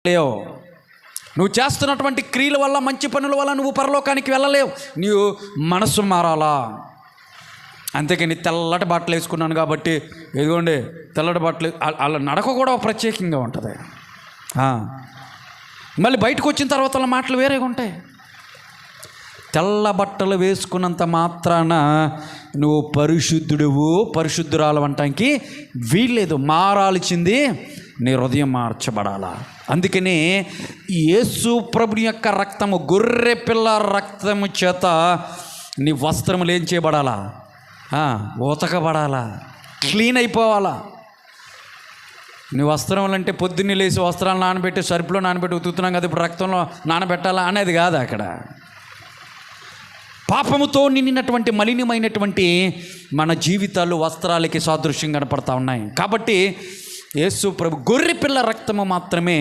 లేవు. నువ్వు చేస్తున్నటువంటి క్రియల వల్ల, మంచి పనుల వల్ల నువ్వు పరలోకానికి వెళ్ళలేవు. నీవు మనసు మారాలా. అంతేకాని తెల్లటి బట్టలు వేసుకున్నాను కాబట్టి ఇదిగోండి తెల్లటి బట్టలు, అలా నడక కూడా ప్రత్యేకంగా ఉంటుంది. మళ్ళీ బయటకు వచ్చిన తర్వాత వాళ్ళ మాటలు వేరేగా ఉంటాయి. తెల్ల బట్టలు వేసుకున్నంత మాత్రాన నువ్వు పరిశుద్ధుడువు, పరిశుద్ధురాలు అనటానికి వీల్లేదు. మారాల్సింది నీ హృదయం మార్చబడాలా. అందుకని యేసు ప్రభుని యొక్క రక్తము, గొర్రె పిల్ల రక్తము చేత నీ వస్త్రములు ఏం చేయబడాలా? ఉతకబడాలా, క్లీన్ అయిపోవాలా. నీ వస్త్రములు అంటే పొద్దున్నే లేచి వస్త్రాలు నానబెట్టి సరుపులో నానబెట్టి ఉతుకుతున్నాం కదా, ఇప్పుడు రక్తంలో నానబెట్టాలా అనేది కాదు. అక్కడ పాపముతో నిండినటువంటి మలినమైనటువంటి మన జీవితాలు వస్త్రాలకి సాదృశ్యం కనపడతా ఉన్నాయి. కాబట్టి యేసు ప్రభు గొర్రె పిల్ల రక్తము మాత్రమే